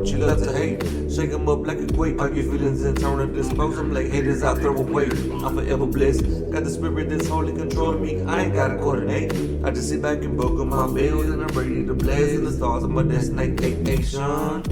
what you love to hate. Shake 'em up like a quake. Pop your feelings and turn to dispose 'em like haters I throw away. I'm forever blessed. Got the spirit that's wholly controlling me. I ain't gotta coordinate. I just sit back and buckle my bells and I'm ready to blaze in the stars of my destination.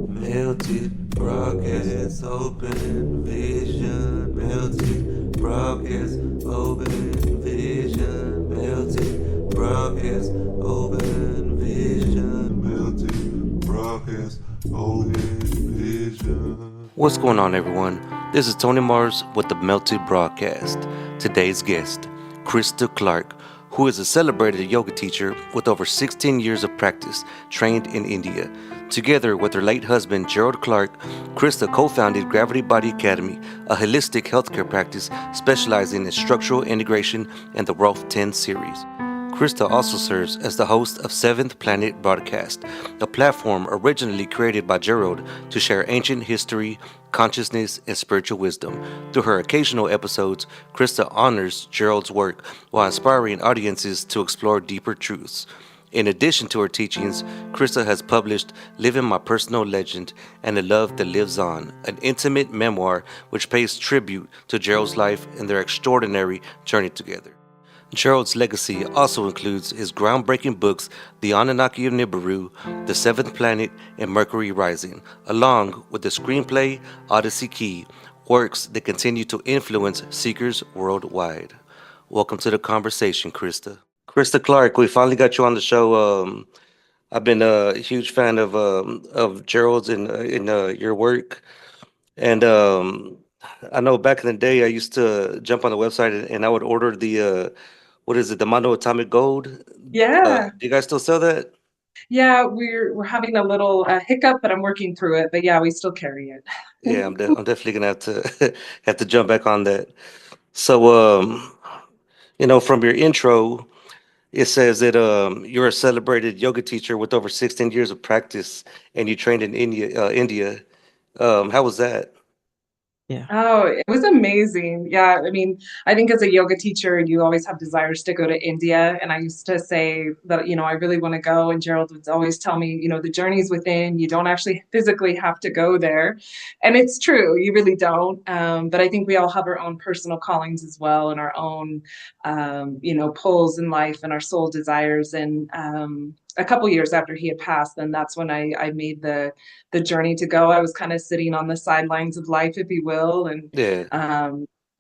Melted broadcast, open vision. Melted broadcast, open vision. Melted broadcast, open vision. Melted broadcast, open vision. What's going on, everyone? This is Tony Mars with the Melted Broadcast. Today's guest, Christa Clark, who is a celebrated yoga teacher with over 16 years of practice, trained in India. Together with her late husband, Gerald Clark, Christa co-founded Gravity Body Academy, a holistic healthcare practice specializing in structural integration and the Wealth 10 series. Christa also serves as the host of Seventh Planet Broadcast, a platform originally created by Gerald to share ancient history, consciousness, and spiritual wisdom. Through her occasional episodes, Christa honors Gerald's work while inspiring audiences to explore deeper truths. In addition to her teachings, Christa has published Living My Personal Legend and The Love That Lives On, an intimate memoir which pays tribute to Gerald's life and their extraordinary journey together. Gerald's legacy also includes his groundbreaking books, The Anunnaki of Nibiru, The Seventh Planet, and Mercury Rising, along with the screenplay Odyssey Key, works that continue to influence seekers worldwide. Welcome to the conversation, Christa. Christa Clark, we finally got you on the show. I've been a huge fan of Gerald's and your work, and I know back in the day I used to jump on the website and I would order the what is it, the Mono Atomic Gold? Yeah, Do you guys still sell that? yeah, we're having a little hiccup, but I'm working through it. But yeah, we still carry it. Yeah, I'm definitely gonna have to have to jump back on that. So, from your intro, it says that you're a celebrated yoga teacher with over 16 years of practice, and you trained in India. India. How was that? Yeah. Oh, it was amazing. Yeah, I mean, I think as a yoga teacher, you always have desires to go to India. And I used to say that, I really want to go. And Gerald would always tell me, the journey's within. You don't actually physically have to go there. And it's true, you really don't. But I think we all have our own personal callings as well and our own, pulls in life and our soul desires. And a couple years after he had passed, then that's when I made the journey to go. I was kind of sitting on the sidelines of life, if you will, and Yeah,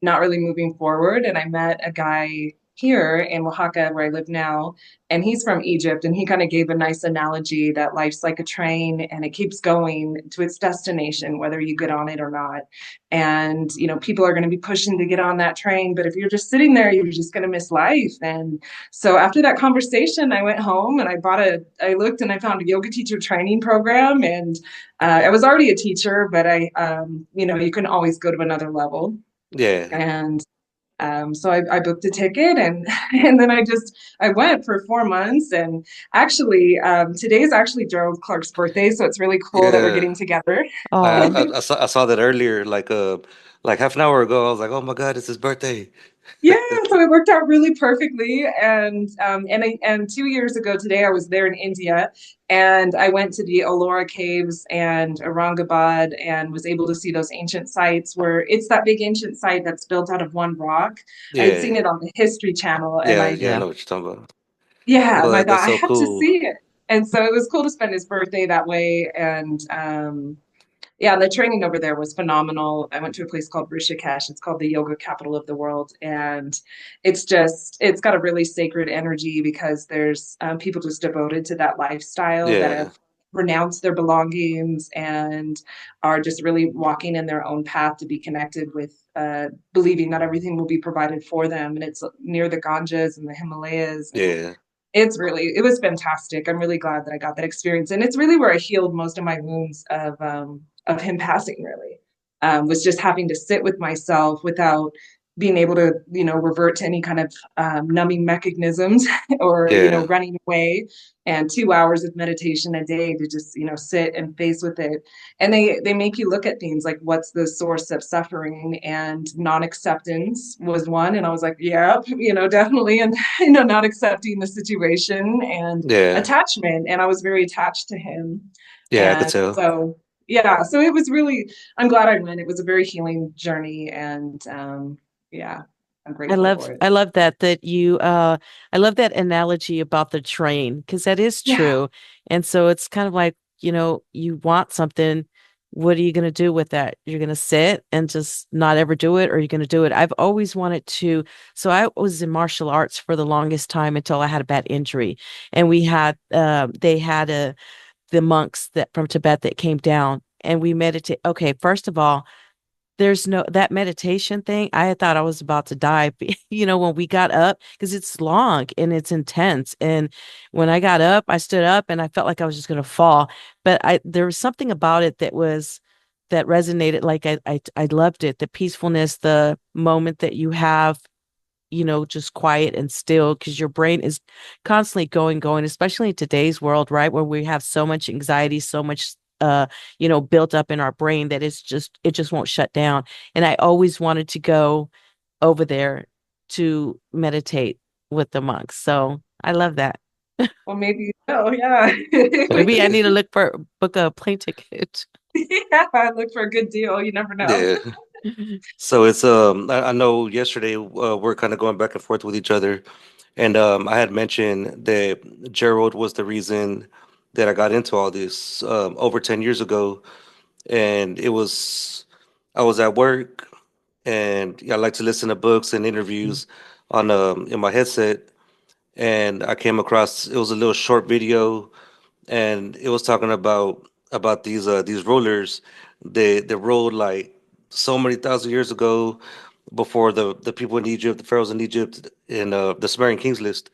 not really moving forward. And I met a guy here in Oaxaca, where I live now, and he's from Egypt. And he kind of gave a nice analogy that life's like a train and it keeps going to its destination, whether you get on it or not. And, people are going to be pushing to get on that train. But if you're just sitting there, you're just going to miss life. And so after that conversation, I went home and I looked and I found a yoga teacher training program. And I was already a teacher, but you can always go to another level. yeah. And so I booked a ticket and and then I went for 4 months. And actually, today is actually Gerald Clark's birthday, so it's really cool that we're Yeah, getting together. Oh, I saw that earlier, like half an hour ago. I was like, oh my God, it's his birthday. Yeah, so it worked out really perfectly. And 2 years ago today, I was there in India, and I went to the Ellora Caves and Aurangabad, and was able to see those ancient sites where it's that big ancient site that's built out of one rock. I had seen Yeah, it on the History Channel, and yeah, I yeah. know what you're talking about. yeah, Oh, and I that's thought I so had to cool. see it. And so it was cool to spend his birthday that way. And yeah, the training over there was phenomenal. I went to a place called Rishikesh. It's called the yoga capital of the world. And it's got a really sacred energy because there's people just devoted to that lifestyle that Yeah, have renounced their belongings and are just really walking in their own path to be connected with believing that everything will be provided for them. And it's near the Ganges and the Himalayas. And yeah, it was fantastic. I'm really glad that I got that experience. And it's really where I healed most of my wounds of him passing, really. Was just having to sit with myself without being able to, revert to any kind of numbing mechanisms or, yeah, running away, and 2 hours of meditation a day to just, sit and face with it. And they make you look at things like what's the source of suffering, and non-acceptance was one. And I was like, yeah, definitely. And, not accepting the situation, and yeah, attachment. And I was very attached to him. yeah. I could And tell. so yeah, so it was really, I'm glad I went. It was a very healing journey, and yeah, I'm grateful for it. I love that you I love that analogy about the train because that is Yeah. true. And so it's kind of like, you want something, what are you going to do with that? You're going to sit and just not ever do it, or you're going to do it. I've always wanted to. So I was in martial arts for the longest time until I had a bad injury. And they had the monks that from Tibet that came down and we meditate. Okay, first of all, there's no that meditation thing. I thought I was about to die, when we got up, because it's long and it's intense. And when I got up, I stood up and I felt like I was just going to fall. But there was something about it that resonated. Like I loved it, the peacefulness, the moment that you have, just quiet and still, because your brain is constantly going, especially in today's world, right? Where we have so much anxiety, so much built up in our brain that it just won't shut down. And I always wanted to go over there to meditate with the monks. So I love that. Well, maybe so, yeah. Maybe I need to book a plane ticket. Yeah, look for a good deal. You never know. Yeah. So it's I know yesterday we're kind of going back and forth with each other, and I had mentioned that Gerald was the reason that I got into all this over 10 years ago, and it was I was at work, and I like to listen to books and interviews on in my headset, and I came across it was a little short video, and it was talking about these rulers. They ruled like so many thousand years ago before the people in Egypt, the pharaohs in Egypt, and the Sumerian kings list.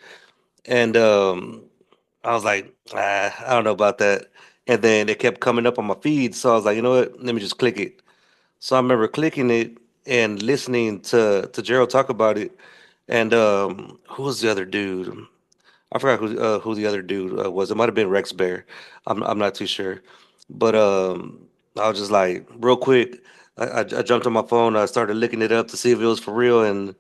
And I was like, I don't know about that. And then it kept coming up on my feed, so I was like, you know what? Let me just click it. So I remember clicking it and listening to Gerald talk about it. And who was the other dude? I forgot who the other dude was. It might have been Rex Bear. I'm not too sure, but I was just like real quick. I jumped on my phone. I started looking it up to see if it was for real, and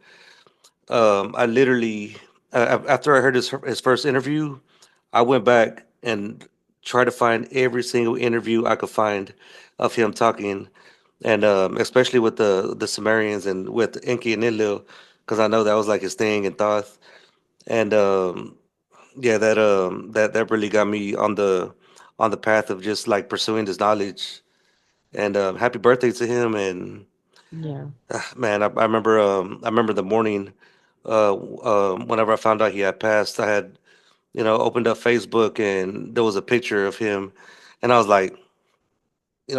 I literally after I heard his first interview, I went back and tried to find every single interview I could find of him talking, and especially with the Sumerians and with Enki and Enlil, because I know that was like his thing and Thoth, and yeah, that really got me on the path of just like pursuing this knowledge. And happy birthday to him. And Yeah. man, I remember the morning whenever I found out he had passed, I had opened up Facebook and there was a picture of him, and I was like,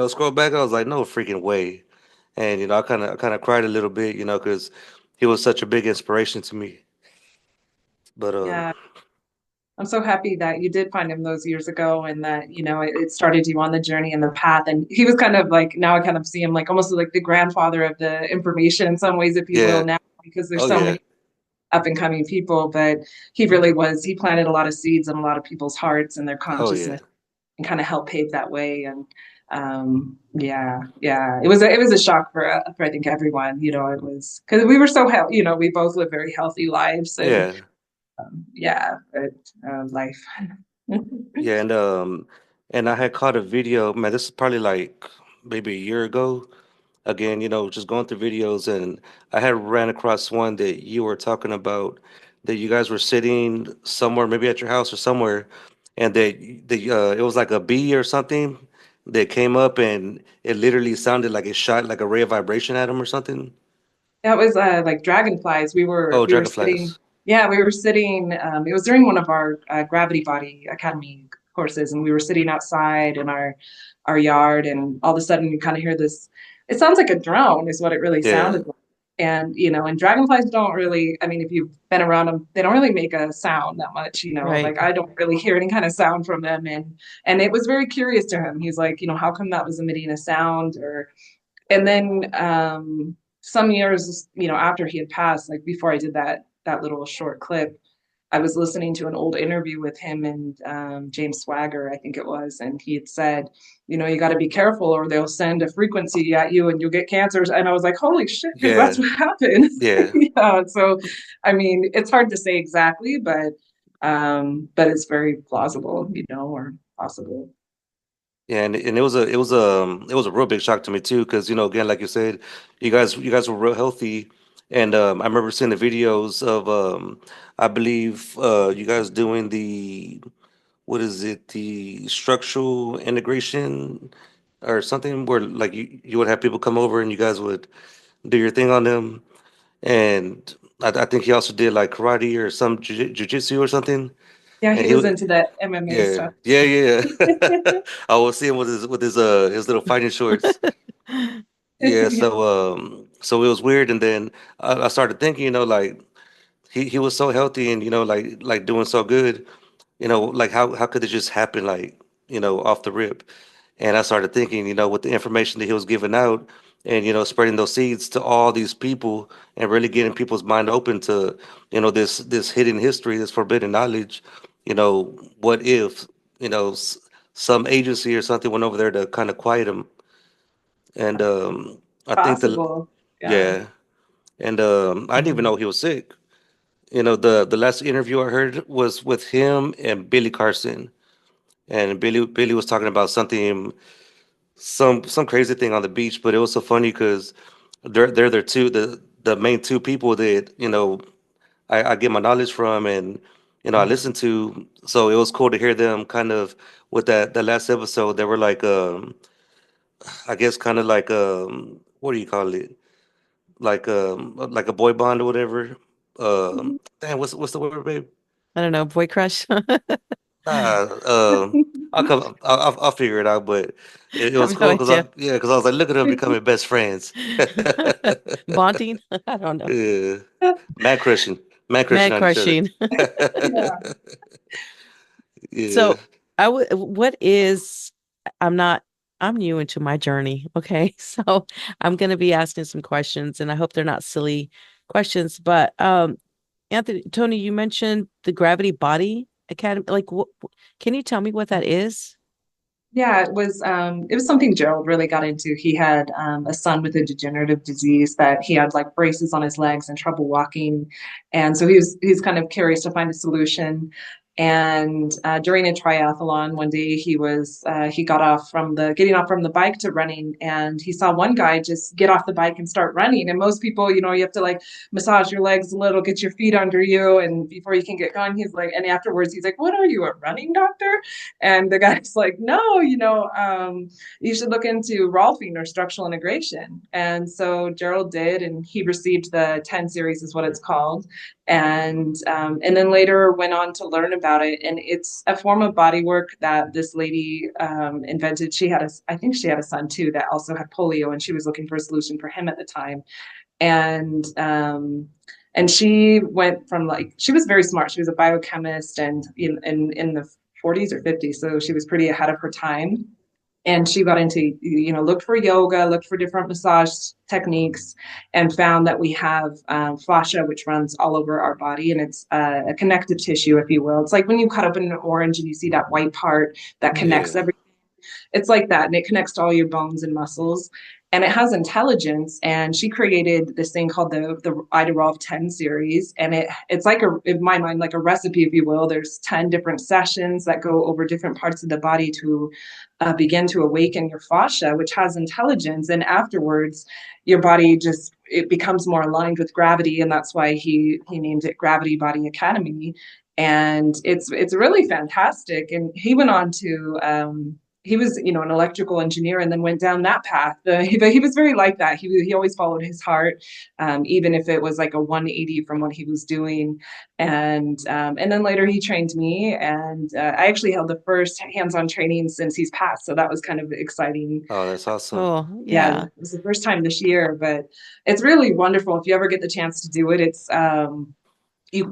scroll back, I was like, no freaking way. And I kind of cried a little bit, because he was such a big inspiration to me. But Yeah, I'm so happy that you did find him those years ago, and that, it started you on the journey and the path. And he was kind of like, now I kind of see him like almost like the grandfather of the information in some ways, if you will, yeah, now, because there's oh so yeah, many up and coming people. But he really was, he planted a lot of seeds in a lot of people's hearts and their oh yeah. consciousness, and kind of helped pave that way. And yeah, it was a shock for I think everyone. It was because we were so healthy. We both live very healthy lives, and Yeah. yeah, but life. Yeah, and I had caught a video, man, this is probably like maybe a year ago. Again, just going through videos, and I had ran across one that you were talking about, that you guys were sitting somewhere, maybe at your house or somewhere, and the it was like a bee or something that came up, and it literally sounded like it shot like a ray of vibration at him or something. That was like dragonflies. We were Oh, we were sitting, dragonflies. yeah, we were sitting. It was during one of our Gravity Body Academy courses, and we were sitting outside in our yard, and all of a sudden you kind of hear this. It sounds like a drone, is what it really Yeah. sounded like. And and dragonflies don't really. I mean, if you've been around them, they don't really make a sound that much. Right. Like I don't really hear any kind of sound from them, and it was very curious to him. He's like, how come that was emitting a sound? Or and then some years, after he had passed, like before I did that little short clip, I was listening to an old interview with him and James Swagger, I think it was, and he had said, you got to be careful, or they'll send a frequency at you and you'll get cancers. And I was like, holy shit, because that's Yeah. what happened. Yeah. Yeah. So, I mean, it's hard to say exactly, but it's very plausible, or possible. Yeah, and it was a real big shock to me too, because again, like you said, you guys were real healthy, and I remember seeing the videos of I believe you guys doing the what is it, the structural integration or something, where like you would have people come over and you guys would do your thing on them, and I think he also did like karate or some jujitsu or something, Yeah, and he he was would. into the MMA Yeah, stuff. yeah, yeah. I was seeing with his little fighting shorts. Yeah, Yeah, so it was weird, and then I started thinking, like he was so healthy and like doing so good, like how could it just happen like off the rip? And I started thinking, with the information that he was giving out, and spreading those seeds to all these people, and really getting people's mind open to this hidden history, this forbidden knowledge. What if you know s- some agency or something went over there to kind of quiet him? And I think possible. Yeah. yeah, and I didn't even know he was sick. The last interview I heard was with him and Billy Carson, and Billy was talking about something, some crazy thing on the beach, but it was so funny because they're the main two people that I get my knowledge from, and I listen to. So it was cool to hear them kind of with that last episode. They were like I guess kind of like what do you call it, like a boy bond or whatever. Damn, what's the word, babe? I don't know, boy crush. I'll come. I'll figure it out. But it was Have no cool because idea. because I was like, look at them becoming best friends. Bonding? I don't know. Yeah, man crushing, man crushing Man on each other. crushing. Yeah. Yeah, So I would, what is, I'm not, I'm new into my journey. Okay. So I'm going to be asking some questions and I hope they're not silly questions, but, Tony, you mentioned the Gravity Body Academy. Like, what, can you tell me what that is? Yeah, it was something Gerald really got into. He had a son with a degenerative disease that he had like braces on his legs and trouble walking. And so he's kind of curious to find a solution. And during a triathlon one day he got off from the getting off from the bike to running, and he saw one guy just get off the bike and start running. And most people, you have to like massage your legs a little, get your feet under you, and before you can get going, he's like, and afterwards he's like, "What are you, a running doctor?" And the guy's like, no, you should look into Rolfing or structural integration. And so Gerald did, and he received the 10 series, is what it's called. And then later went on to learn about it. And it's a form of body work that this lady invented. I think she had a son too that also had polio, and she was looking for a solution for him at the time. And she went from like she was very smart. She was a biochemist and in the 40s or 50s, so she was pretty ahead of her time. And she got into looked for yoga, looked for different massage techniques, and found that we have fascia, which runs all over our body, and it's a connective tissue, if you will. It's like when you cut open an orange and you see that white part that connects yeah, everything. It's like that, and it connects to all your bones and muscles, and it has intelligence. And she created this thing called the Ida Rolf 10 series, and it's like in my mind, like a recipe, if you will. There's 10 different sessions that go over different parts of the body to begin to awaken your fascia, which has intelligence, and afterwards your body just it becomes more aligned with gravity, and that's why he named it Gravity Body Academy. And it's really fantastic. And he went on to he was an electrical engineer and then went down that path. But he was very like that. He always followed his heart, even if it was like a 180 from what he was doing. And then later he trained me, and I actually held the first hands-on training since he's passed. So that was kind of exciting. oh, that's awesome. Cool. Yeah, Yeah. it was the first time this year, but it's really wonderful if you ever get the chance to do it.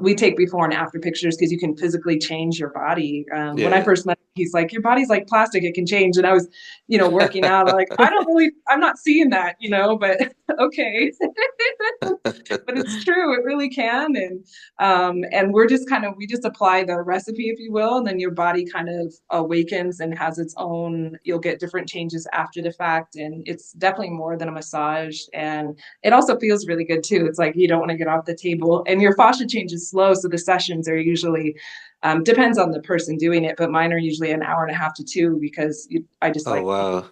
We take before and after pictures because you can physically change your body. When I Yeah. first met him, he's like, your body's like plastic, it can change. And I was, working out, like, I'm not seeing that, but okay. But it's true, it really can. And we just apply the recipe, if you will, and then your body kind of awakens and has its own, you'll get different changes after the fact. And it's definitely more than a massage. And it also feels really good too. It's like you don't want to get off the table, and your fascia changes slow, so the sessions are usually Depends on the person doing it, but mine are usually an hour and a half to two because I just Oh like wow.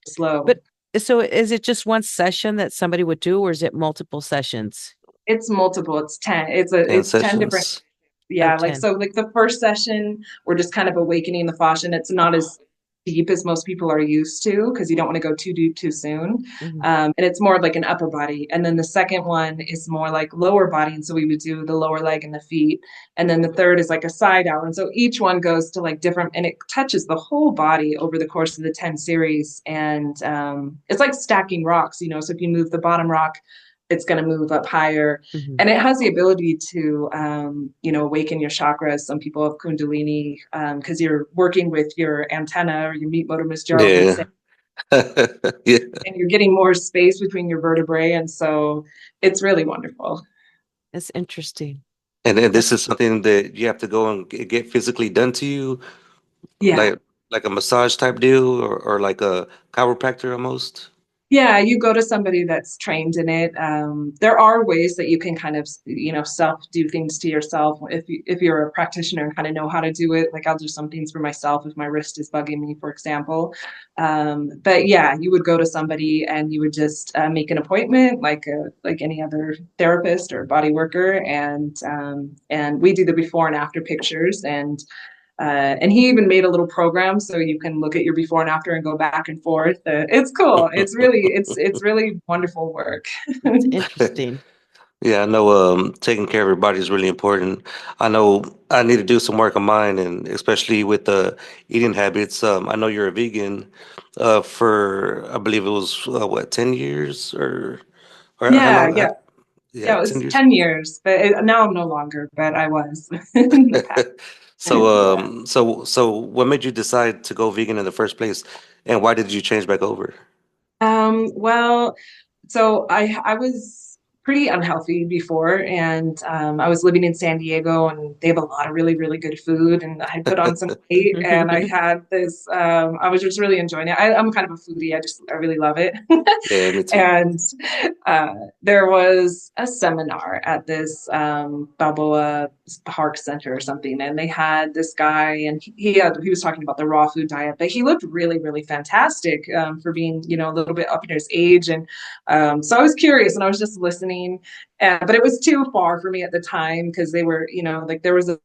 slow. But so is it just one session that somebody would do, or is it multiple sessions? It's multiple. It's 10. Ten It's 10 different. sessions. Oh, Yeah, like 10. so like the first session, we're just kind of awakening the fascia, and it's not as deep as most people are used to because you don't want to go too deep too soon. Hmm. And it's more of like an upper body. And then the second one is more like lower body. And so we would do the lower leg and the feet. And then the third is like a side hour. And so each one goes to like different, and it touches the whole body over the course of the 10 series. And it's like stacking rocks, you know. So if you move the bottom rock, it's going to move up higher, Hmm. and it has the ability to you know, awaken your chakras. Some people have kundalini because you're working with your antenna, or your meat motor, Miss Gerald would say, Yeah. Yeah. and you're getting more space between your vertebrae, and so it's really wonderful. That's interesting. And then That- this is something that you have to go and get physically done to you, Yeah. like a massage type deal, or like a chiropractor almost. Yeah, you go to somebody that's trained in it. There are ways that you can kind of, you know, self do things to yourself if you're a practitioner and kind of know how to do it. Like I'll do some things for myself if my wrist is bugging me, for example. But yeah, you would go to somebody and you would just make an appointment, like any other therapist or body worker, and we do the before and after pictures, and he even made a little program so you can look at your before and after and go back and forth. It's cool. It's really wonderful work. It's interesting. Yeah, I know taking care of your body is really important. I know I need to do some work on mine, and especially with the eating habits. I know you're a vegan for, I believe it was what, 10 years, or how Yeah, long? yeah, Yeah, yeah. It 10 was years. 10 years, but now I'm no longer. But I was in the past. Yeah. So what made you decide to go vegan in the first place, and why did you change back over? Well, so I was pretty unhealthy before, and I was living in San Diego, and they have a lot of really good food, and I put on some weight, and I had this. I was just really enjoying it. I'm kind of a foodie. I really love it. Yeah, me too. And there was a seminar at this Balboa Park Center or something, and they had this guy, and he was talking about the raw food diet, but he looked really fantastic for being, you know, a little bit up in his age, and so I was curious, and I was just listening, but it was too far for me at the time because they were, you know, like there was a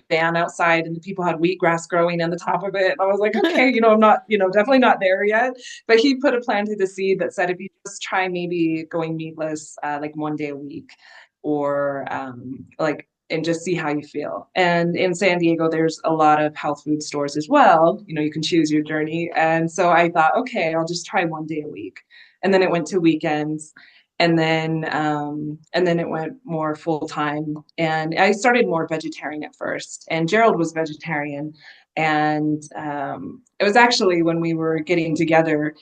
van outside and the people had wheatgrass growing on the top of it. And I was like, okay, you know, I'm not, you know, definitely not there yet. But he put a planted the seed that said if you just try maybe going meatless like one day a week, or like, and just see how you feel. And in San Diego, there's a lot of health food stores as well. You know, you can choose your journey. And so I thought, okay, I'll just try one day a week. And then it went to weekends, and then it went more full time. And I started more vegetarian at first, and Gerald was vegetarian. And it was actually when we were getting together,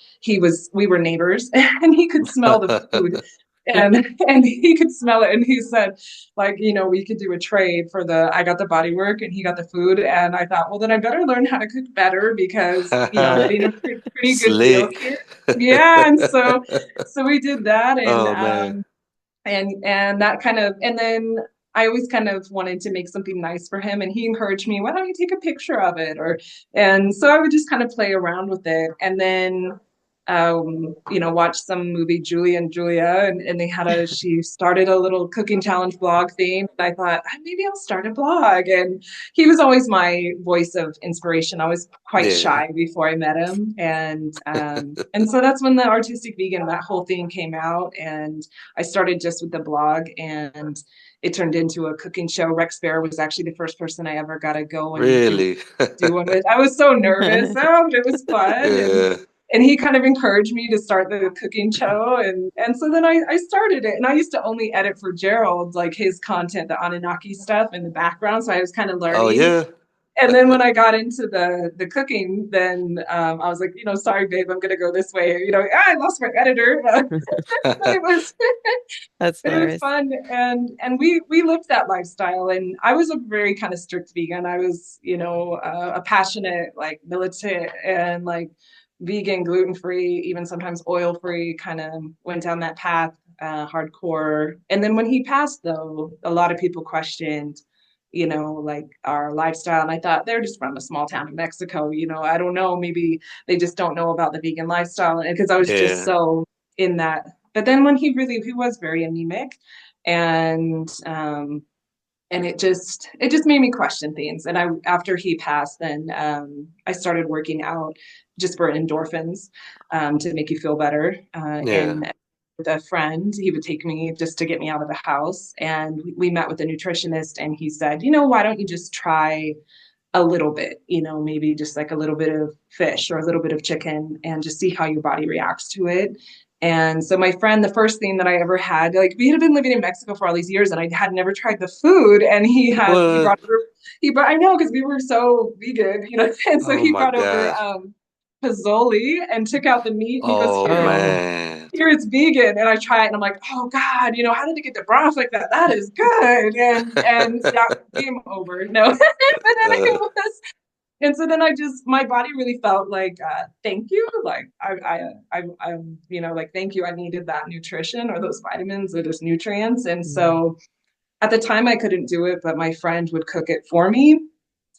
we were neighbors, and he could smell the food, and he could smell it, and he said, like, you know, we could do a trade for the I got the body work and he got the food. And I thought, well, then I better learn how to cook better because, you know, I'm getting a pretty good deal Slick. here. Yeah. And so we did that, Oh man. and that kind of, and then I always kind of wanted to make something nice for him, and he encouraged me, why don't you take a picture of it? Or, and so I would just kind of play around with it. And then you know, watch some movie, Julia and Julia, and she started a little cooking challenge blog thing. And I thought, maybe I'll start a blog. And he was always my voice of inspiration. I was quite Yeah. shy before I met him. And so that's when the artistic vegan, that whole thing came out. And I started just with the blog, and it turned into a cooking show. Rex Bear was actually the first person I ever got to go and Really? do one with. I was so nervous, but it was fun. Yeah. And he kind of encouraged me to start the cooking show, and so then I started it. And I used to only edit for Gerald, like his content, the Anunnaki stuff in the background, so I was kind of Oh learning. yeah. And then when I got into the cooking, then I was like, you know, sorry babe, I'm gonna go this way, you know. I lost my editor. But it was That's but it was hilarious. fun, and we lived that lifestyle. And I was a very kind of strict vegan. I was, you know, a passionate, like, militant, and like vegan, gluten free, even sometimes oil free, kind of went down that path, hardcore. And then when he passed, though, a lot of people questioned, like our lifestyle. And I thought they're just from a small town in Mexico, I don't know, maybe they just don't know about the vegan lifestyle. And because I was just Yeah. so in that. But then when he was very anemic, and it just made me question things. And after he passed, then I started working out just for endorphins, to make you feel better. Yeah. And with a friend, he would take me just to get me out of the house. And we met with a nutritionist, and he said, why don't you just try a little bit, maybe just like a little bit of fish or a little bit of chicken, and just see how your body reacts to it. And so my friend, the first thing that I ever had, like, we had been living in Mexico for all these years, and I had never tried the food. And What? he brought, I know, because we were so vegan, and so Oh he my brought over gosh. pozole and took out the meat. And he goes, Oh Oh, man. here it's vegan. And I try it, and I'm like, oh God, how did it get the broth like that? That is good. And yeah, game over. No. But then it Uh, was, and so then my body really felt like, thank you. Like like, thank you. I needed that nutrition or those vitamins or those nutrients. And mm. so at the time I couldn't do it, but my friend would cook it for me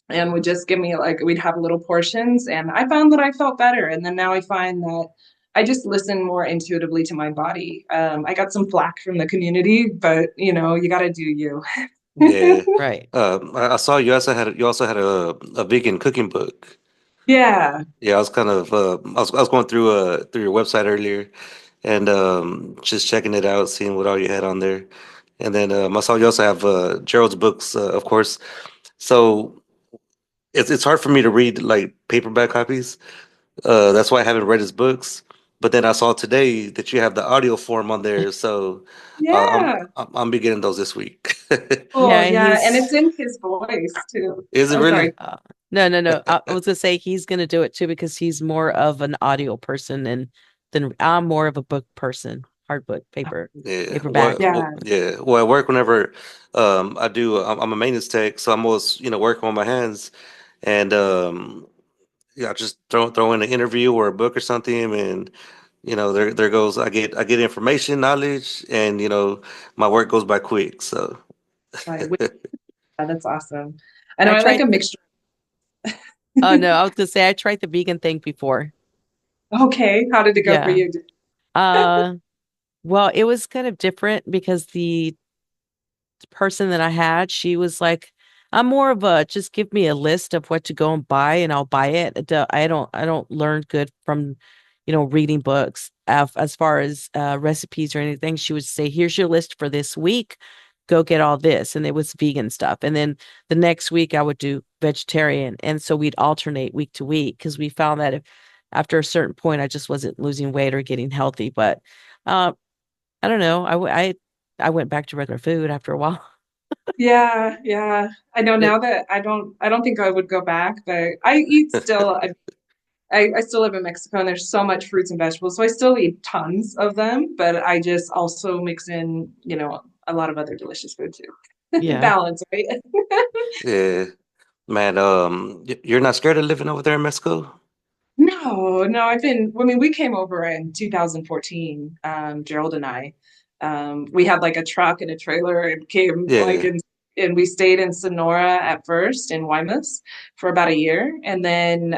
and would just give me, like, we'd have little portions, and I found that I felt better. And then now I find that I just listen more intuitively to my body. I got some flack from the community, but you got to do you. yeah. Right. I saw you also had a vegan cooking book. Yeah. Yeah, I was kind of I was going through your website earlier and just checking it out, seeing what all you had on there. And then I saw you also have Gerald's books, of course. So it's hard for me to read like paperback copies. That's why I haven't read his books. But then I saw today that you have the audio form on there, so Yeah. I'm beginning those this week. Oh, Yeah, yeah. And he's it's in his voice too. Is it Oh, really? sorry. no, no, no. I was gonna say he's gonna do it too because he's more of an audio person and then I'm more of a book person, hard book, Yeah. paperback. Yeah. Yeah. Well, at work, whenever I do, I'm a maintenance tech, so I'm always, working on my hands, and yeah, just throw in an interview or a book or something, and there goes I get information, knowledge, and my work goes by quick. So Right. Yeah, that's awesome. I know I I like tried a mixture. oh no, I was gonna say I tried the vegan thing before. Okay. How did it go for Yeah. you? Uh well, it was kind of different because the person that I had, she was like, I'm more of a just give me a list of what to go and buy and I'll buy it. I don't learn good from, reading books. As far as recipes or anything, she would say, here's your list for this week. Go get all this. And it was vegan stuff. And then the next week I would do vegetarian. And so we'd alternate week to week because we found that if after a certain point I just wasn't losing weight or getting healthy. But uh, I don't know. I went back to regular food after a while. Yeah, yeah. I know But now that I don't think I would go back, but I eat still. I still live in Mexico, and there's so much fruits and vegetables, so I still eat tons of them, but I just also mix in, a lot of other delicious food too. yeah. Balance, right? yeah, man, you're not scared of living over there in Mexico? No, no, I mean, we came over in 2014, Gerald and I. We had like a truck and a trailer and came like Yeah. in, and we stayed in Sonora at first in Guaymas for about a year. And then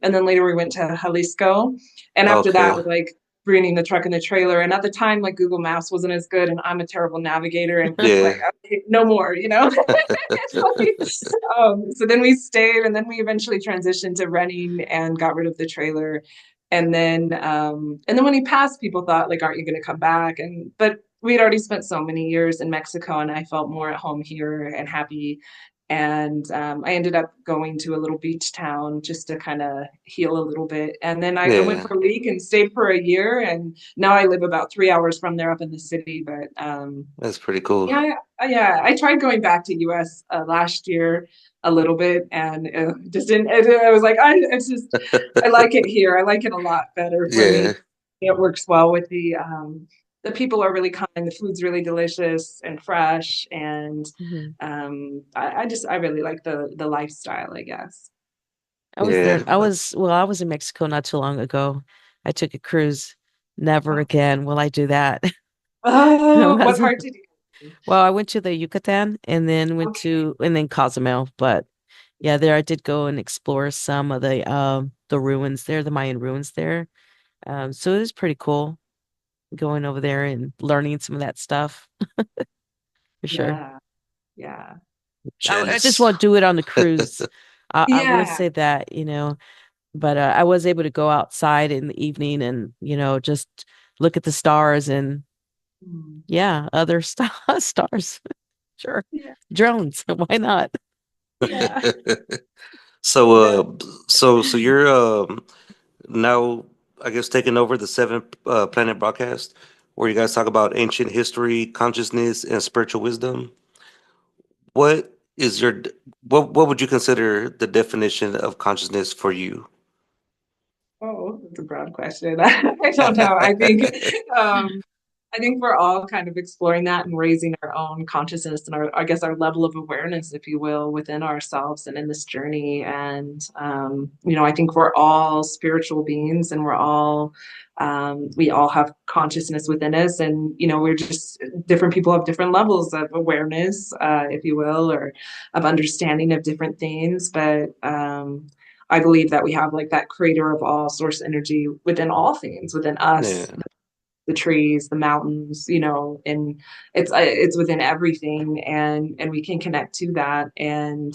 later we went to Jalisco. And after that, Okay. with like bringing the truck and the trailer. And at the time, like Google Maps wasn't as good, and I'm a terrible navigator, and we're just like, Yeah. okay, no more, so then we stayed, and then we eventually transitioned to renting and got rid of the trailer. And then when he passed, people thought, like, aren't you going to come back? But we'd already spent so many years in Mexico, and I felt more at home here and happy. And I ended up going to a little beach town just to kind of heal a little bit. And then I went Yeah. for a week and stayed for a year. And now I live about 3 hours from there up in the city. But That's pretty cool. yeah, yeah. I tried going back to US last year a little bit, and just didn't. I was like, it's just I like it here. I like it a lot better for Yeah. me. It works well with the people are really kind. The food's really delicious and fresh, and Mhm. I really like the lifestyle, I guess. I was there. Yeah. I was in Mexico not too long ago. I took a cruise. Never Oh, again will I do that. I oh, what was part did you? Well, I went to the Yucatan and then Okay. and then Cozumel, but yeah, there I did go and explore some of the ruins there, the Mayan ruins there. So it was pretty cool going over there and learning some of that stuff for sure. Yeah. Yeah. I just Jealous. won't do it on the cruise. I will Yeah. say that, but I was able to go outside in the evening and, just look at the stars and Mm. yeah, other stars. Sure. Yeah. Drones. Why not? Yeah. So, Yeah. so you're now, I guess, taking over the Seventh Planet broadcast, where you guys talk about ancient history, consciousness, and spiritual wisdom. What is your what would you consider the definition of consciousness for you? Oh, that's a broad question. I don't know. Um, I think we're all kind of exploring that and raising our own consciousness and I guess, our level of awareness, if you will, within ourselves and in this journey. And, I think we're all spiritual beings and we all have consciousness within us. And, we're just different people have different levels of awareness, if you will, or of understanding of different things. But, I believe that we have like that creator of all source energy within all things, within us, Yeah, the trees, the mountains, and it's within everything, and we can connect to that, and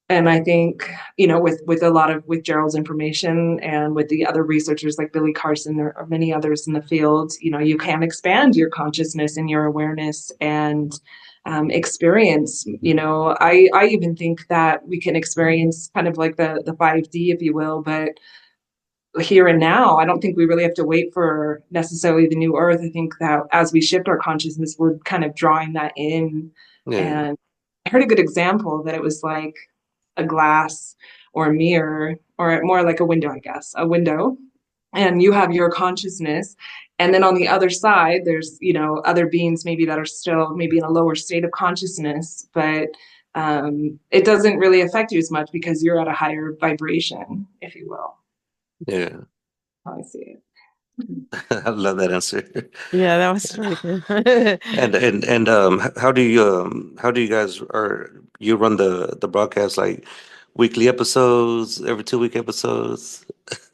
I think with a lot of with Gerald's information and with the other researchers like Billy Carson or many others in the field, you can expand your consciousness and your awareness and experience. I even think that we can experience kind of like the 5D, if you will, but here and now. I don't think we really have to wait for necessarily the new earth. I think that as we shift our consciousness, we're kind of drawing that in. yeah, And I heard a good example that it was like a glass or a mirror, or more like a window, I guess, a window. And you have your consciousness. And then on the other side, there's, other beings maybe that are still maybe in a lower state of consciousness, but it doesn't really affect you as much because you're at a higher vibration, if you will. yeah. How I see it. I love that answer. Yeah, that was really good. And how do you guys are you run the broadcast like weekly episodes, every 2 week episodes?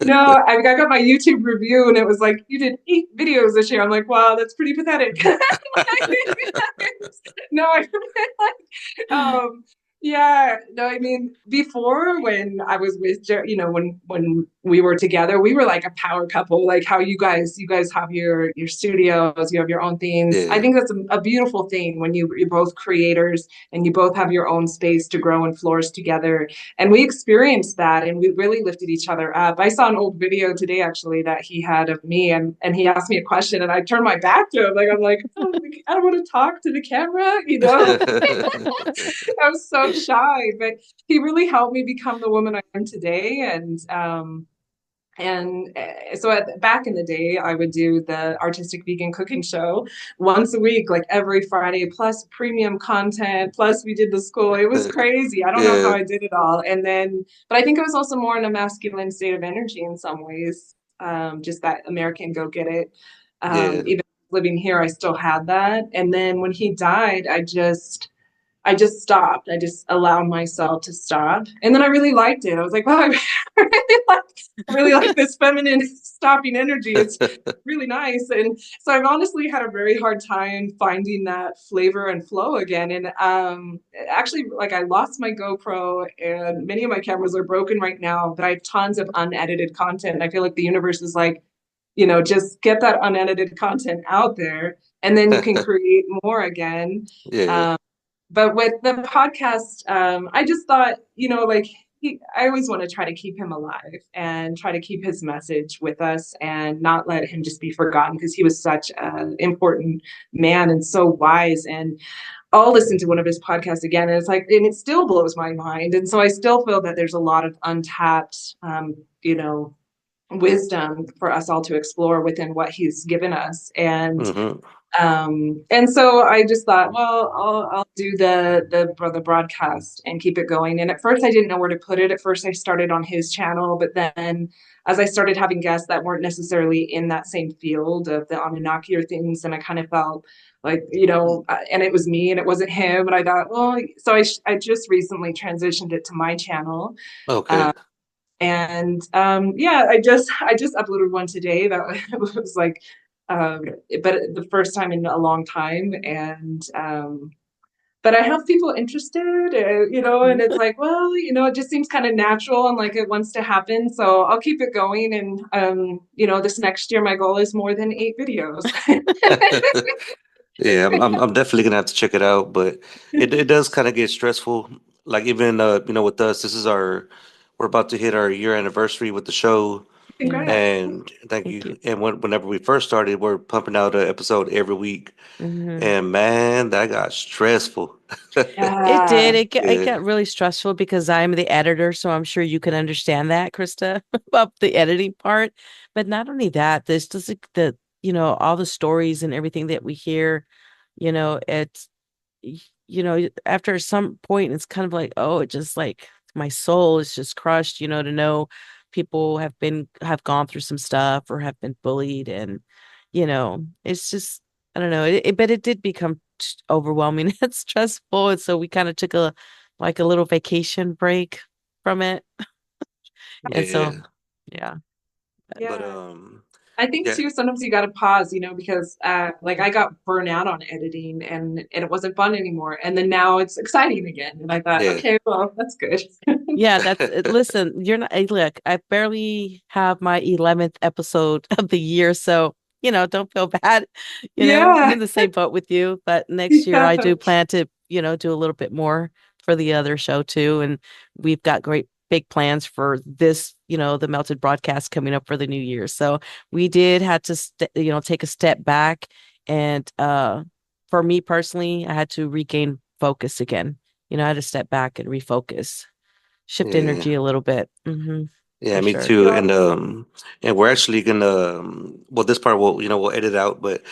No, I got my YouTube review and it was like, you did 8 videos this year. I'm like, wow, that's pretty pathetic. No, I like, yeah, no, I mean, before when I was with when we were together, we were like a power couple, like how you guys have your studios, you have your own things. I Yeah, think that's a beautiful thing when you're both creators and you both have your own space to grow and flourish together. And we experienced that and we really lifted each other up. I saw an old video today actually that he had of me, and he asked me a question and I turned my back to him. Like I'm like, oh, I don't want to talk to the camera. I was so shy, but he really helped me become the woman I am today. And back in the day, I would do the artistic vegan cooking show once a week, like every Friday, plus premium content, plus we did the school. It was crazy. I don't know how yeah, I did it all. But I think I was also more in a masculine state of energy in some ways, just that American go get it. yeah. Even living here, I still had that. And then when he died, I just stopped. I just allowed myself to stop. And then I really liked it. I was like, wow, I really like this feminine stopping energy. It's really nice. And so I've honestly had a very hard time finding that flavor and flow again. And actually, like I lost my GoPro and many of my cameras are broken right now, but I have tons of unedited content. And I feel like the universe is like, just get that unedited content out there and then you can create more again. Yeah, Um, but with the podcast, I just thought, like I always want to try to keep him alive and try to keep his message with us and not let him just be forgotten because he was such an important man and so wise. And I'll listen to one of his podcasts again, and it still blows my mind. And so I still feel that there's a lot of untapped, wisdom for us all to explore within what he's given us. Hmm. And so I just thought, well, I'll do the broadcast and keep it going. And at first I didn't know where to put it. At first I started on his channel, but then as I started having guests that weren't necessarily in that same field of the Anunnaki or things, and I kind of felt like, and it was me and it wasn't him. And I thought, well, so I just recently transitioned it to my channel. Okay. Um, and yeah, I just uploaded one today that was like, um, but the first time in a long time. And but I have people interested, and it's like, well, it just seems kind of natural and like it wants to happen. So I'll keep it going. And this next year, my goal is more than 8 videos. Yeah, I'm definitely gonna have to check it out, but it does kind of get stressful. Like even with us, we're about to hit our year anniversary with the show, Yeah. Congrats. and thank Thank you. you. And whenever we first started, we're pumping out an episode every week, Hmm. and man, that got stressful. It did. Yeah. It Yeah, got really stressful because I'm the editor, so I'm sure you can understand that, Krista, about the editing part. But not only that, there's just like all the stories and everything that we hear, it's after some point it's kind of like, oh, it just like my soul is just crushed, to know people have gone through some stuff or have been bullied, and it's just, I don't know, but it did become overwhelming and stressful, and so we kind of took a little vacation break from it. And so yeah, yeah. but Yeah. I think yeah, too, sometimes you got to pause, because like I got burnt out on editing and it wasn't fun anymore. And then now it's exciting again. And I thought, yeah, okay, well, that's good. Yeah, that's it. Listen, you're not, look, I barely have my 11th episode of the year, so, don't feel bad. I'm Yeah. in the same boat with you, but next year Yeah. I do plan to, do a little bit more for the other show too. And we've got great big plans for this, the Melted broadcast coming up for the new year. So we did have to, take a step back. And for me personally, I had to regain focus again. I had to step back and refocus, shift yeah. energy a little bit. Yeah, For me sure. too. And we're actually gonna well, this part we'll edit out, but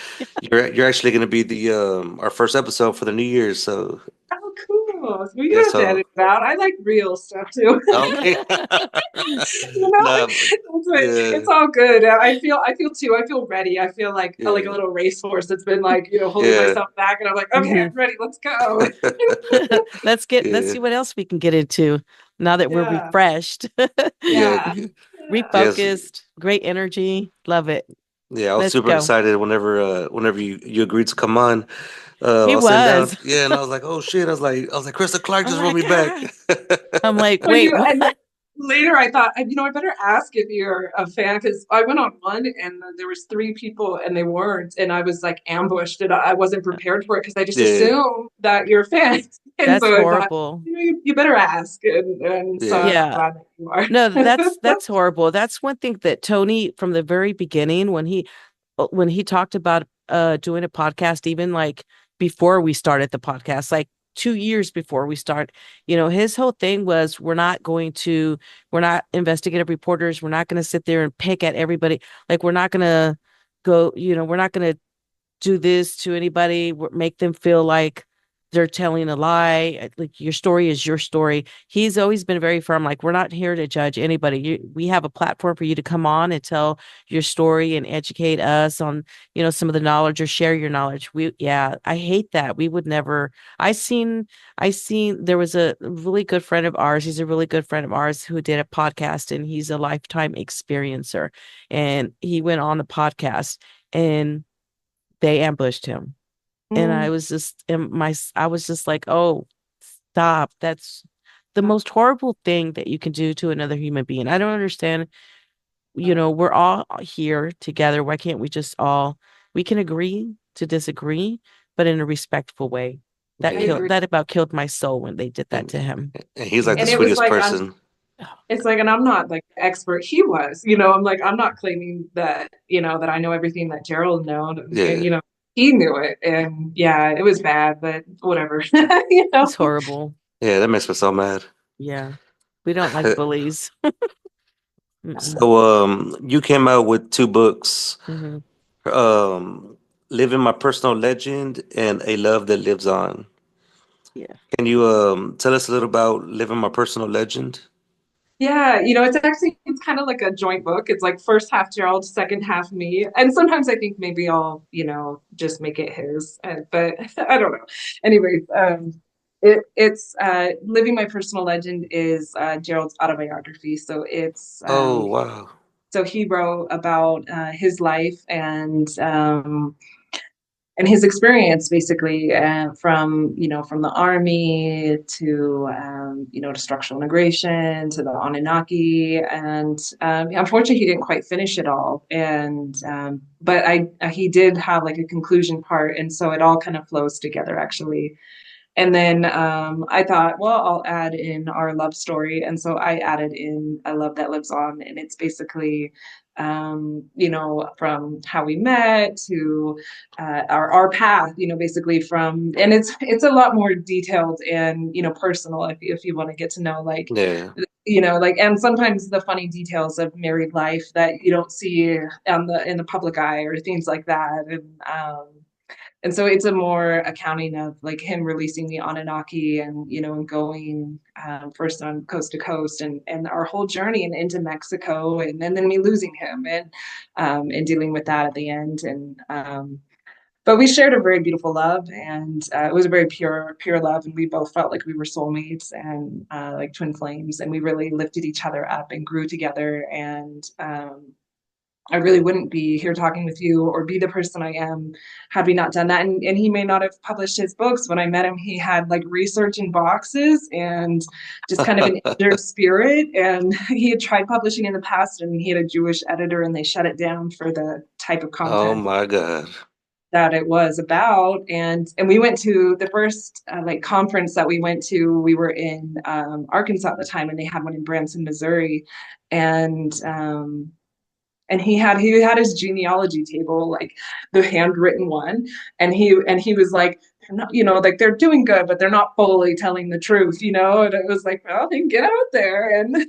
you're actually gonna be the our first episode for the New Year's. So Oh, cool. We yeah, don't have to so edit it out. I like real stuff too. okay. You know, No, it's yeah, all good. I feel ready. I feel like a yeah, little racehorse that's been like, holding yeah, myself back. And I'm like, okay, Hmm. I'm ready. Let's go. Let's yeah, see what else we can get into now that we're Yeah. refreshed, yeah, Yeah. Yeah. yes, refocused, great energy. Love it. yeah. I was Let's super go. excited whenever you agreed to come on. I He was sitting down, was. yeah, and I was like, oh shit, I was like, Christa Clark I'm just wrote like, me back. ah. I'm like, When wait, you what? and later I thought, I better ask if you're a fan because I went on one and there was 3 people and they weren't, and I was like ambushed and I wasn't prepared for it because I just Yeah, assumed that you're a fan, and That's so I thought, horrible. you better ask, and so yeah, I'm Yeah. glad that you are. No, that's horrible. That's one thing that Tony, from the very beginning, when he talked about doing a podcast, even like before we started the podcast, like 2 years before we start, his whole thing was, we're not investigative reporters, we're not going to sit there and pick at everybody, like we're not going to we're not going to do this to anybody, make them feel like they're telling a lie. Like, your story is your story. He's always been very firm. Like, we're not here to judge anybody. We have a platform for you to come on and tell your story and educate us on, some of the knowledge, or share your knowledge. Yeah, I hate that. We would never. I seen there was a really good friend of ours. He's a really good friend of ours who did a podcast, and he's a lifetime experiencer. And he went on the podcast, and they ambushed him. And Mm, I was just like, oh, stop. That's the most horrible thing that you can do to another human being. I don't understand. We're all here together. Why can't we can agree to disagree, but in a respectful way? I yeah. agree. That about killed my soul when they did that And, to him. and he's like the And it Mhm. was sweetest like person. it's like, and I'm not like the expert he was, I'm like, I'm not claiming that, that I know everything that Gerald known, and Yeah. he knew it. And yeah, it was bad, but whatever. It's horrible. Yeah, that makes me so mad. Yeah. We don't like bullies. Mm-mm. So, you came out with two books, Hmm. um, Living My Personal Legend and A Love That Lives On. Yeah. Can you tell us a little about Living My Personal Legend? Yeah, it's kind of like a joint book. It's like first half Gerald, second half me. And sometimes I think maybe I'll, just make it his. But I don't know. Anyways, it's Living My Personal Legend is Gerald's autobiography. Oh, wow. So he wrote about his life and his experience basically from the army to to structural integration to the Anunnaki, and unfortunately he didn't quite finish it all, and but I he did have like a conclusion part, and so it all kind of flows together actually. And then I thought, well, I'll add in our love story. And so I added in A Love That Lives On. And it's basically, from how we met to our path, basically and it's a lot more detailed and, personal if you want to get to know, like, Yeah. and sometimes the funny details of married life that you don't see in the public eye or things like that. And so it's a more accounting of like him releasing the Anunnaki and going first on coast to coast and our whole journey and into Mexico and then me losing him and dealing with that at the end. And but we shared a very beautiful love, and it was a very pure love, and we both felt like we were soulmates and like twin flames, and we really lifted each other up and grew together. And I really wouldn't be here talking with you or be the person I am had we not done that. And he may not have published his books. When I met him, he had like research in boxes and just kind of an inner spirit. And he had tried publishing in the past, and he had a Jewish editor, and they shut it down for the type of Oh content my God. that it was about. And we went to the first like conference that we went to. We were in Arkansas at the time, and they had one in Branson, Missouri. And he had his genealogy table, like the handwritten one, and he was like, they're not, like they're doing good, but they're not fully telling the truth, and it was like, well, then get out there. And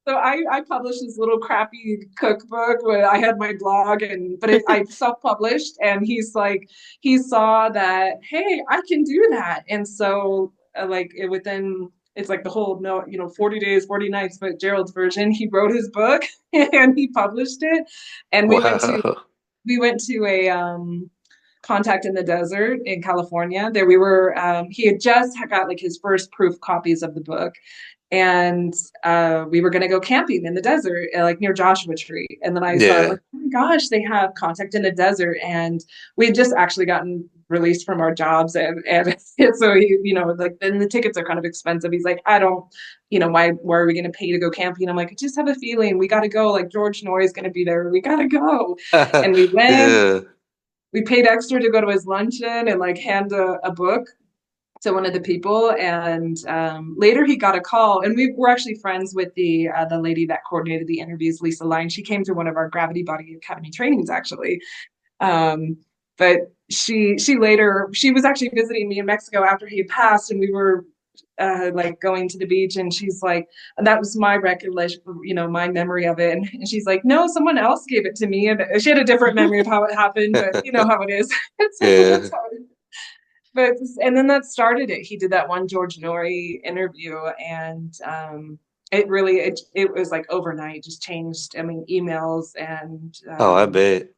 so I published this little crappy cookbook where I had my blog, I self-published, and he saw that, hey, I can do that. And so within, it's like the whole, no, 40 days, 40 nights, but Gerald's version, he wrote his book and he published it. And Wow. we went to a contact in the desert in California. There we were, he had just got like his first proof copies of the book, and we were going to go camping in the desert, like near Joshua Tree. And then I saw, Yeah. like, oh my gosh, they have contact in the desert, and we had just actually gotten released from our jobs, and so like then the tickets are kind of expensive. He's like, I don't, why are we going to pay to go camping? I'm like, I just have a feeling we got to go. Like George Norrie is going to be there. We got to go. And we went. Yeah. We paid extra to go to his luncheon and like hand a book to one of the people. And later he got a call, and we were actually friends with the lady that coordinated the interviews, Lisa Line. She came to one of our Gravity Body Academy trainings actually. um, but she was actually visiting me in Mexico after he had passed, and we were like going to the beach, and she's like, that was my recollection, my memory of it. And she's like, no, someone else gave it to me, and she had a different memory of how it happened, but you know how it is. So Yeah. that's how it is. But and then that started it. He did that one George Norrie interview, and it was like overnight, just changed. I mean, emails and Oh, I bet.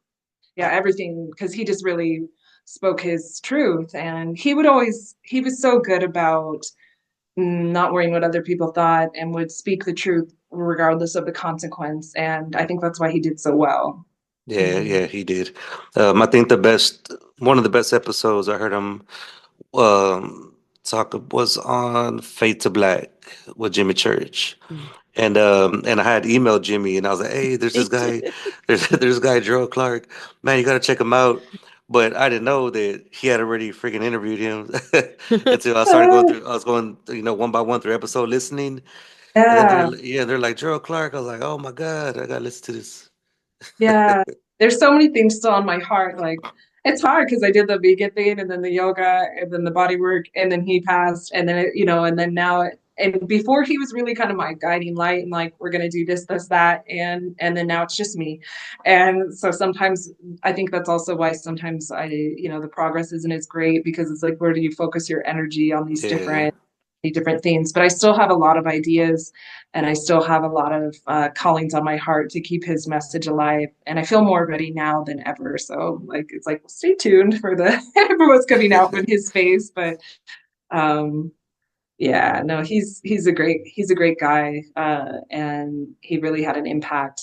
yeah, everything, because he just really spoke his truth, and he was so good about not worrying what other people thought and would speak the truth regardless of the consequence. And I think that's why he did so well. Yeah, Hmm. yeah, he did. I think one of the best episodes I heard him talk was on Fade to Black with Jimmy Church. And I had emailed Jimmy and I was like, hey, there's this guy, there's this guy, Gerald Clark. Man, you gotta check him out. But I didn't know that he had already freaking interviewed him until I was going, one by one through episode listening. And then Yeah. they're like, Gerald Clark. I was like, oh my God, I gotta listen to this. Yeah, there's so many things still on my heart. Like it's hard because I did the vegan thing and then the yoga and then the body work, and then he passed, and then and then now and before he was really kind of my guiding light and like, we're going to do this, that. And then now it's just me. And so sometimes I think that's also why sometimes the progress isn't as great, because it's like, where do you focus your energy on these Yeah. different things? But I still have a lot of ideas, and I still have a lot of callings on my heart to keep his message alive. And I feel more ready now than ever. So like, it's like, stay tuned for for what's coming out in his space. But um, yeah, no, he's a great guy, and he really had an impact.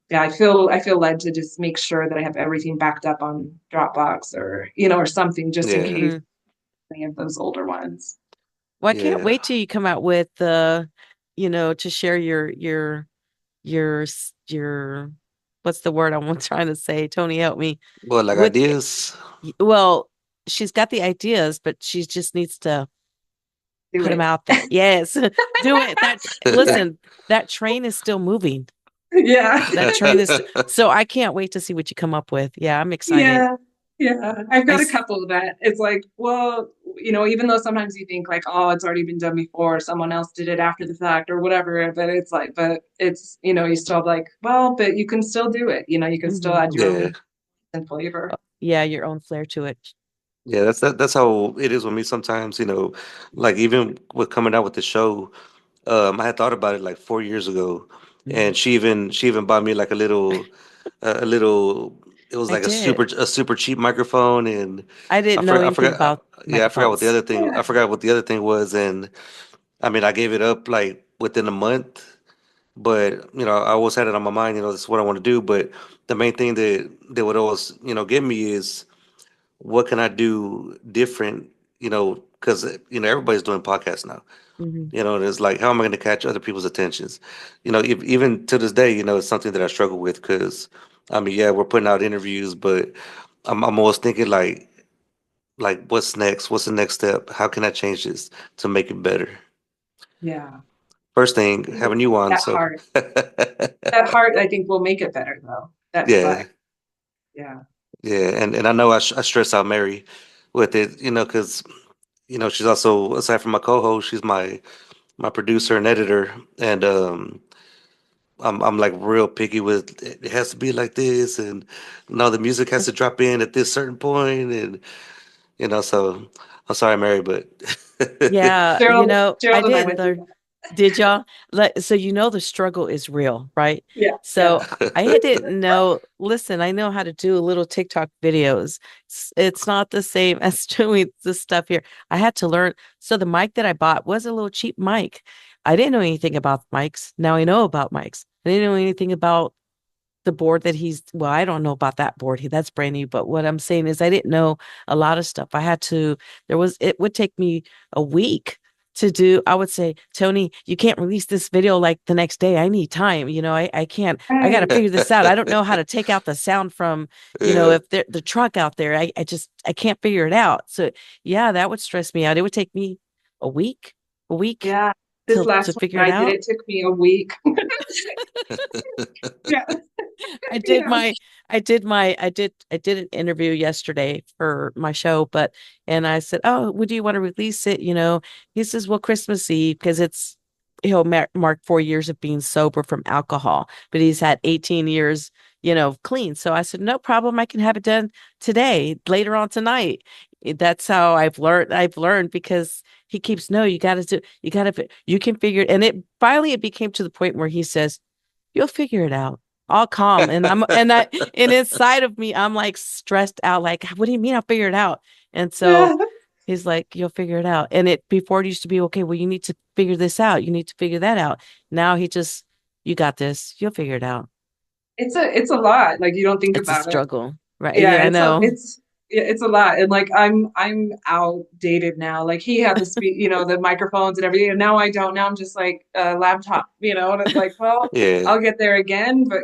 Yeah, I feel led to just make sure that I have everything backed up on Dropbox, or or something, just in Yeah. case Mhm. any of those older ones. Well, I can't Yeah. wait till you come out with to share your what's the word I'm trying to say? Tony, help me. Well, like With ideas. well, she's got the ideas, but she just needs to Do put them it. out there. Yes, do it. That listen, that train is still moving. Yeah. That train is so I can't wait to see what you come up with. Yeah, I'm excited. Yeah. Yeah. I've I got a s- couple that it's like, well, even though sometimes you think like, oh, it's already been done before, someone else did it after the fact or whatever, but it's like, but it's, you still like, well, but you can still do it. You can still mhm. add your Yeah. own and flavor. Yeah, your own flair to it. Yeah, that's how it is with me sometimes, like even with coming out with the show, I had thought about it like 4 years ago, Mhm. and she even bought me like a little it was I like a did. super cheap microphone, and I I didn't know forgot I anything forgot about yeah, microphones. I Yeah. forgot what the other thing was, and I mean I gave it up like within a month, but I always had it on my mind, this is what I want to do, but the main thing that would always get me is what can I do different, because everybody's doing podcasts now. Hmm. And it's like, how am I going to catch other people's attentions? Even to this day, it's something that I struggle with because, I mean, yeah, we're putting out interviews, but I'm always thinking like, what's next? What's the next step? How can I change this to make it better? Yeah. First thing, having you on, That so heart. That heart, I think, will make it better though. That yeah, desire. Yeah. yeah, and I know I stress out Mary with it, because she's also aside from my co-host, she's my producer and editor, and I'm like real picky with it has to be like this, and no, the music has to drop in at this certain point, and so I'm sorry, Mary, but Yeah, I Gerald and I did went through learn. that. Did y'all? So the struggle is real, right? Yeah. Yeah. So I didn't know. Listen, I know how to do little TikTok videos. It's not the same as doing this stuff here. I had to learn. So the mic that I bought was a little cheap mic. I didn't know anything about mics. Now I know about mics. I didn't know anything about the board that well, I don't know about that board. That's brand new. But what I'm saying is I didn't know a lot of stuff. It would take me a week to do. I would say, Tony, you can't release this video like the next day. I need time. I can't, I got to Right. figure this out. I don't know how to take out the sound from, yeah, if the truck out there, I can't figure it out. So yeah, that would stress me out. It would take me a week, a week Yeah. This to last one figure it I did, out. it took me a week. Yeah. I did Yeah. my I did an interview yesterday for my show, and I said, "Oh, would you want to release it?" He says, "Well, Christmas Eve because he'll mark 4 years of being sober from alcohol, but he's had 18 years, clean." So I said, "No problem. I can have it done today, later on tonight." That's how I've learned. I've learned because he keeps, "No, you can figure it." And it became to the point where he says, "You'll figure it out." All calm. And inside of me, I'm like stressed out. Like, what do you mean I'll figure it out? And so Yeah. he's like, "You'll figure it out." And before it used to be, okay, well, you need to figure this out. You need to figure that out. Now you got this. You'll figure it out. It's a lot. Like, you don't think It's a about it. struggle. Right. Yeah, Yeah, I know. it's a lot. And like, I'm outdated now. Like, he had the microphones and everything, and now I don't. Now I'm just like a laptop, and it's like, well, yeah, I'll get there again, but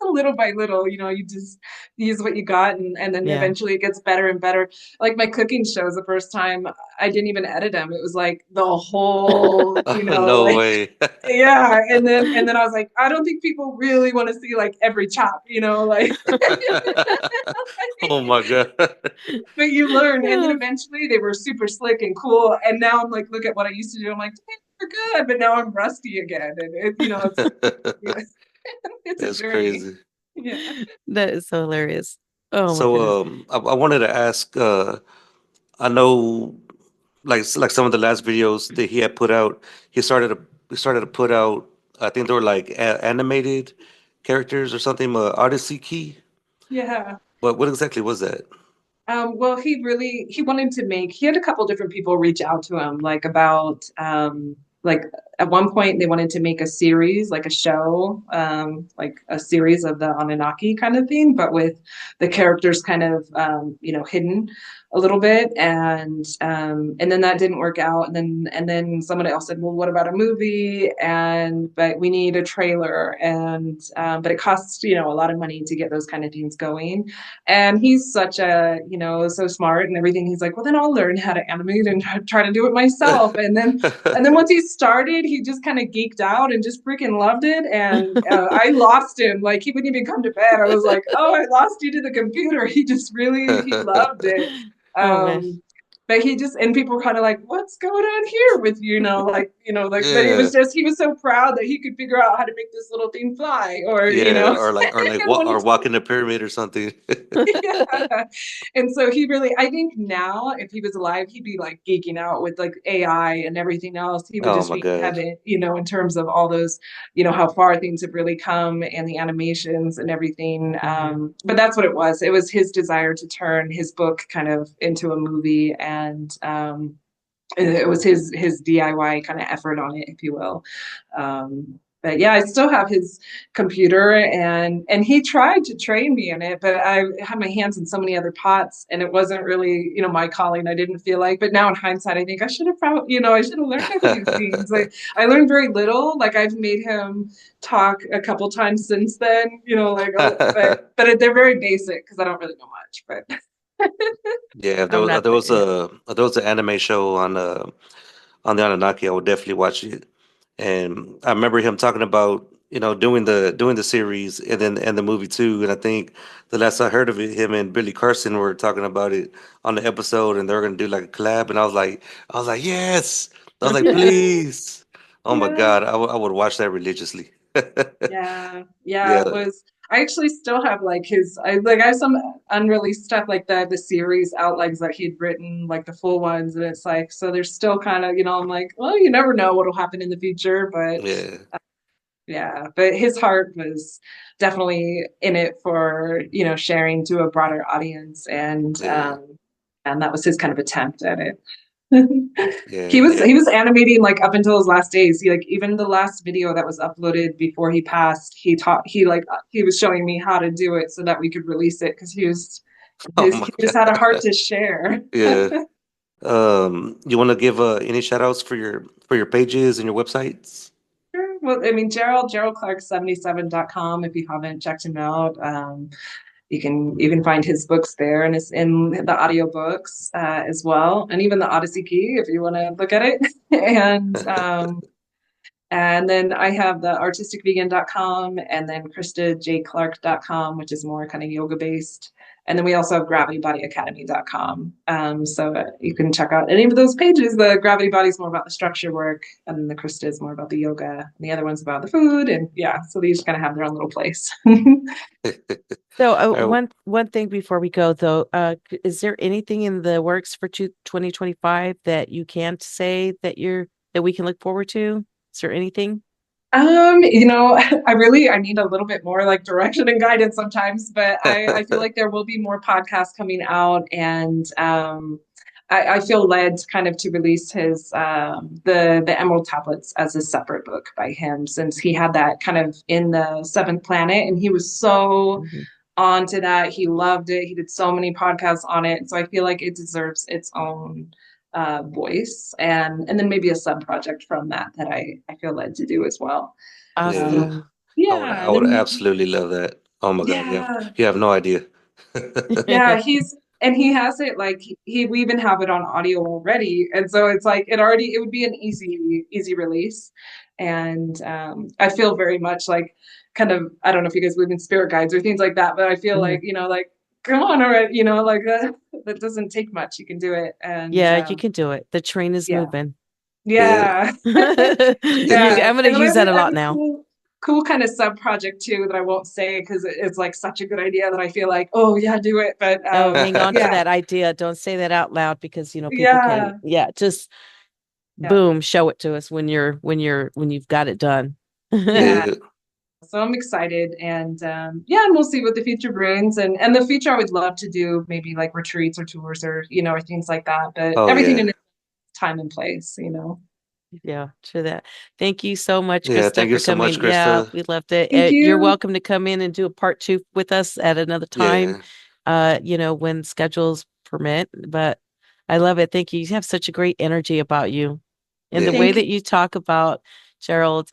little by little, you just use what you got, and then Yeah. eventually it gets better and better. Like, my cooking shows, the first time I didn't even edit them. It was like the whole, no like, way. yeah. And then I was like, I don't think people really want to see like every chop, like Oh my god. But you learn, and then eventually they were super slick and cool. And now I'm like, look at what I used to do. I'm like, "Damn, we're good," but now I'm rusty again, and it's yeah, it's a That's journey. crazy. Yeah. That is so hilarious. Oh my goodness. So I wanted to ask I know like some of the last videos that he had put out, he started to put out, I think they were like animated characters or something, Odyssey Key. Yeah. What exactly was that? Well, he wanted to make, he had a couple different people reach out to him, like about, like at one point they wanted to make a series, like a show, like a series of the Anunnaki kind of thing, but with the characters kind of, hidden a little bit. And then that didn't work out. And then someone else said, well, what about a movie? But we need a trailer. But it costs, a lot of money to get those kind of things going. And he's such a, so smart and everything. He's like, well, then I'll learn how to animate and try to do it myself. And then once he started, he just kind of geeked out and just freaking loved it. And I lost him. Like he wouldn't even come to bed. I was like, oh, I lost you to the computer. He loved it. Oh man. But and people were kind of like, what's going on here with but Yeah. he was so proud that he could figure out how to make this little thing fly, or, Yeah, and when or he walk in the pyramid or something. yeah. And so he really, I think now, if he was alive, he'd be like geeking out with like AI and everything else. He would Oh just my be in God. heaven, in terms of all those, how far things have really come and the animations and everything. But that's what it was. It was his desire to turn his book kind of into a movie. And it was his DIY kind of effort on it, if you will. But yeah, I still have his computer, and he tried to train me in it, but I had my hands in so many other pots, and it wasn't really, my calling. I didn't feel like. But now in hindsight, I think I should have probably, I should have learned a few things. I learned very little. Like I've made him talk a couple times since then, but they're very basic because I don't really know much. But Yeah, if I'm not if there was an anime show on the Anunnaki, I would definitely watch it. And I remember him talking about, doing the series and the movie too. And I think the last I heard of it, him and Billy Carson were talking about it on the episode, and they were gonna do like a collab. And I was like, yes. I was like, yeah, please. Oh my yeah. God, I would watch that religiously. Yeah, it Yeah. was. I actually still have like I have some unreleased stuff like the series outlines that he'd written, like the full ones, and it's like so there's still kind of, I'm like, well, you never know what'll happen in the future, but Yeah. yeah, but his heart was definitely in it for, sharing to a broader audience, Yeah. and that was his kind of attempt at it. Yeah. He was animating like up until his last days. He like even the last video that was uploaded before he passed, he was showing me how to do it so that we could release it because Oh my he just had a God. heart to share. Yeah. You want to give any shout outs for your pages and your websites? Sure. Well, I mean, Gerald Clark 77.com, if you haven't checked him out. You can find his books there, and it's in the audiobooks as well, and even the Odyssey Key if you want to look at it. And then I have the artisticvegan.com, and then christajclark.com, which is more kind of yoga based. And then we also have gravitybodyacademy.com. So you can check out any of those pages. The Gravity Body is more about the structure work, and then the Krista is more about the yoga, and the other one's about the food. And yeah, so they just kind of have their own little place. So All one thing before we go though, is there anything in the works for 2025 that you can't say that we can look forward to? Is there anything? I need a little bit more like direction and guidance sometimes, but I feel like there will be more podcasts coming out, and I feel led kind of to release his the Emerald Tablets as a separate book by him, since he had that kind of in the seventh planet, and he was so Mhm. onto that. He loved it. He did so many podcasts on it. So I feel like it deserves its own voice, and then maybe a sub project from that I feel led to do as well. Yeah. Awesome. Um, yeah, I and would then absolutely love that. Oh my God, yeah, you have no idea. yeah, he has it like we even have it on audio already, and so it's like it would be an easy release, and I feel very much like kind of, I don't know if you guys believe in spirit guides or things like that, but I feel like, Mhm. like come on already, like that doesn't take much. You can do it. And Yeah, you can do it. The train is yeah. moving. Yeah. Yeah. I'm going And to then use that a I have lot now. cool kind of sub project too that I won't say because it's like such a good idea that I feel like, oh yeah, do it. But Oh, hang on to yeah. that idea. Don't say that out loud because, people Yeah. can, just Yeah. boom, show it to us when you've got it done. Yeah. So I'm excited, and and we'll see what the future brings. And the future, I would love to do maybe like retreats or tours or or things like that. But Oh everything yeah. in its time and place. Yeah, true that. Thank you so much, Yeah, Christa, thank you for so much, coming. Yeah, Krista. we loved it. Thank You're you. welcome to come in and do a part 2 with us at another time, Yeah. when schedules permit. But I love it. Thank you. You have such a great energy about you. And the Yeah. way Thank you. that you talk about Gerald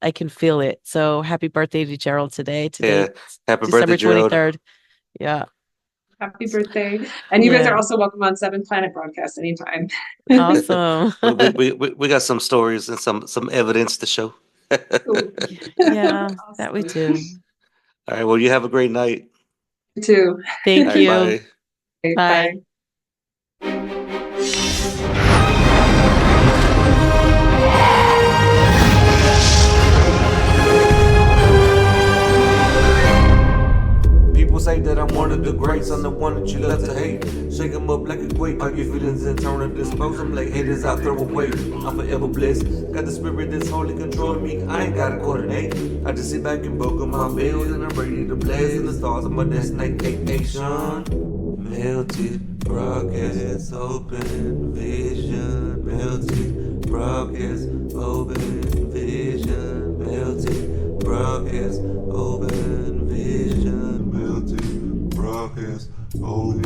I can feel it. So happy birthday to Gerald today. Yeah. Today, Happy birthday, December Gerald. 23rd. Yeah. Happy birthday. And you guys are Yeah. also welcome on Seven Planet Broadcast anytime. Awesome. We got some stories and some evidence to show. Cool. Yeah, that we Awesome. do. All right. Well, you have a great night. You too. All Thank right. you. Bye. Bye. Bye. People say that I'm one of the greats, I'm the one that you love to hate. Shake 'em up like a quake, all your feelings and turn to dispose them like haters I throw away. I'm forever blessed, got the spirit that's wholly controlling me, I ain't gotta coordinate. I just sit back and book on my bills and I'm ready to blaze in the stars of my destination. Melted, broadcast, open vision. Melted, broadcast, open vision. Melted, broadcast, open vision. Melted, broadcast, open